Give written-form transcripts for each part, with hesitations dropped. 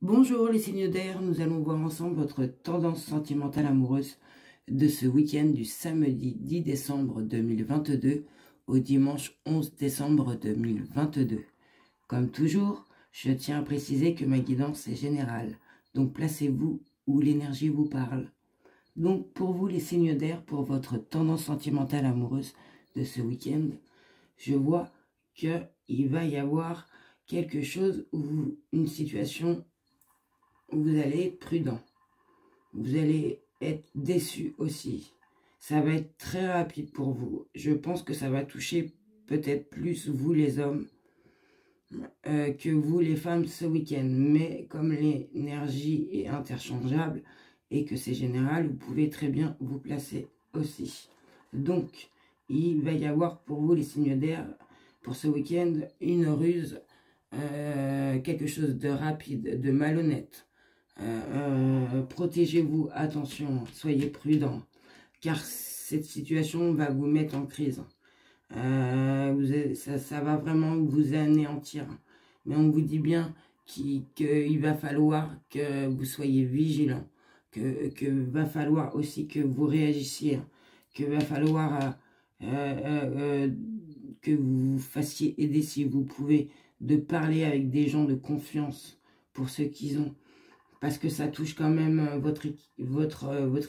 Bonjour les signes d'air, nous allons voir ensemble votre tendance sentimentale amoureuse de ce week-end du samedi 10 décembre 2022 au dimanche 11 décembre 2022. Comme toujours, je tiens à préciser que ma guidance est générale, donc placez-vous où l'énergie vous parle. Donc pour vous les signes d'air, pour votre tendance sentimentale amoureuse de ce week-end, je vois qu'il va y avoir quelque chose ou une situation où vous allez être prudent. Vous allez être déçu aussi. Ça va être très rapide pour vous. Je pense que ça va toucher peut-être plus vous les hommes que vous les femmes ce week-end. Mais comme l'énergie est interchangeable et que c'est général, vous pouvez très bien vous placer aussi. Donc, il va y avoir pour vous les signes d'air pour ce week-end une ruse, quelque chose de rapide, de malhonnête. Protégez-vous, attention, soyez prudent, car cette situation va vous mettre en crise. Ça va vraiment vous anéantir. Mais on vous dit bien qu'il va falloir que vous soyez vigilant, que va falloir aussi que vous réagissiez, que va falloir que vous fassiez aider si vous pouvez, de parler avec des gens de confiance pour ceux qu'ils ont. Parce que ça touche quand même votre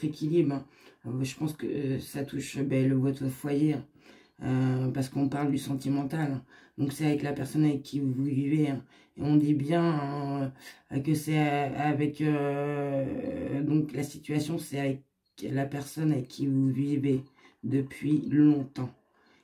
équilibre. Je pense que ça touche votre foyer. Parce qu'on parle du sentimental. Donc c'est avec la personne avec qui vous vivez. Et on dit bien que c'est avec... donc la situation, c'est avec la personne avec qui vous vivez depuis longtemps.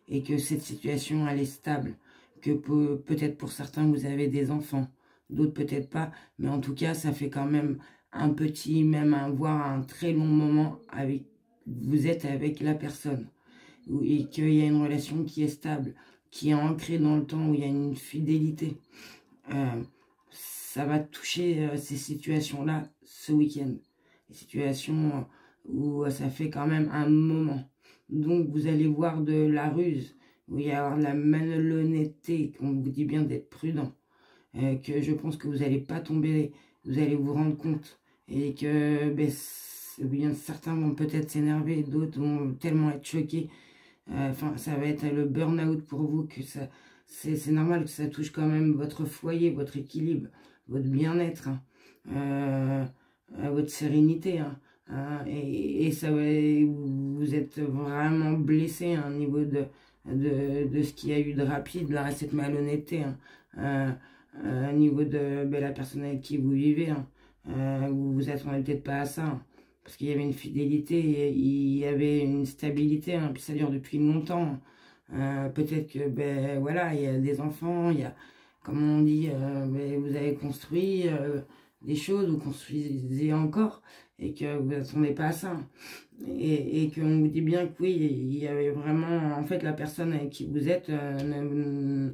Et que cette situation, elle est stable. Que peut-être pour certains, vous avez des enfants. D'autres peut-être pas, mais en tout cas, ça fait quand même un petit, voire un très long moment avec, vous êtes avec la personne. Et qu'il y a une relation qui est stable, qui est ancrée dans le temps, où il y a une fidélité. Ça va toucher ces situations-là ce week-end. Les situations où ça fait quand même un moment. Donc vous allez voir de la ruse, où il y a de la malhonnêteté, on vous dit bien d'être prudent. Que je pense que vous n'allez pas tomber, vous allez vous rendre compte. Et que bien, certains vont peut-être s'énerver, d'autres vont tellement être choqués. Enfin, ça va être le burn-out pour vous, que ça, c'est normal que ça touche quand même votre foyer, votre équilibre, votre bien-être, votre sérénité. Et ça, vous êtes vraiment blessé au niveau de ce qu'il y a eu de rapide, là, cette malhonnêteté. Au niveau de la personne avec qui vous vivez, vous vous attendez peut-être pas à ça, parce qu'il y avait une fidélité, il y avait une stabilité, puis ça dure depuis longtemps. Peut-être que voilà, il y a des enfants, il y a, comme on dit, vous avez construit des choses, vous construisez encore, et que vous attendez pas à ça, et qu'on vous dit bien que oui, il y avait vraiment, en fait, la personne avec qui vous êtes a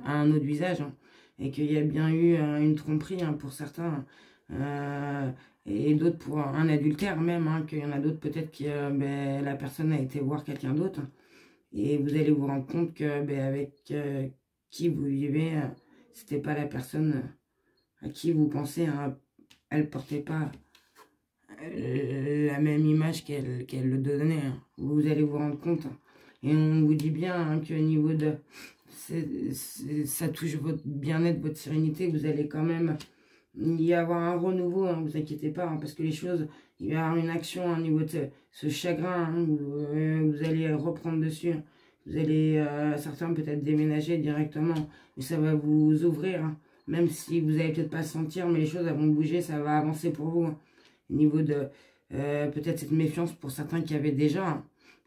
un autre visage, et qu'il y a bien eu une tromperie pour certains, et d'autres pour un adultère même, qu'il y en a d'autres peut-être que la personne a été voir quelqu'un d'autre, et vous allez vous rendre compte que avec qui vous vivez, c'était pas la personne à qui vous pensez, elle portait pas la même image qu'elle le donnait. Vous allez vous rendre compte, et on vous dit bien qu'au niveau de... ça touche votre bien-être, votre sérénité, vous allez quand même y avoir un renouveau, vous inquiétez pas, parce que les choses, il va y avoir une action au niveau de ce chagrin, vous allez reprendre dessus, vous allez, certains peut-être déménager directement, mais ça va vous ouvrir, même si vous n'allez peut-être pas sentir, mais les choses elles vont bouger, ça va avancer pour vous, au niveau de peut-être cette méfiance pour certains qui avaient déjà,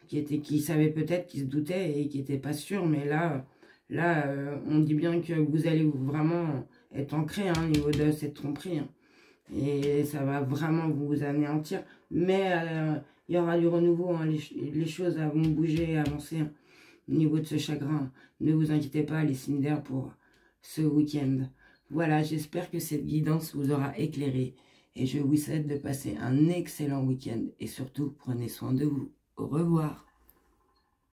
qui savaient peut-être, qui se doutaient et qui n'étaient pas sûrs, mais là, on dit bien que vous allez vraiment être ancré au niveau de cette tromperie. Et ça va vraiment vous anéantir. Mais il y aura du renouveau. Les choses vont bouger, avancer au niveau de ce chagrin. Ne vous inquiétez pas, les signes d'air pour ce week-end. Voilà, j'espère que cette guidance vous aura éclairé. Et je vous souhaite de passer un excellent week-end. Et surtout, prenez soin de vous. Au revoir.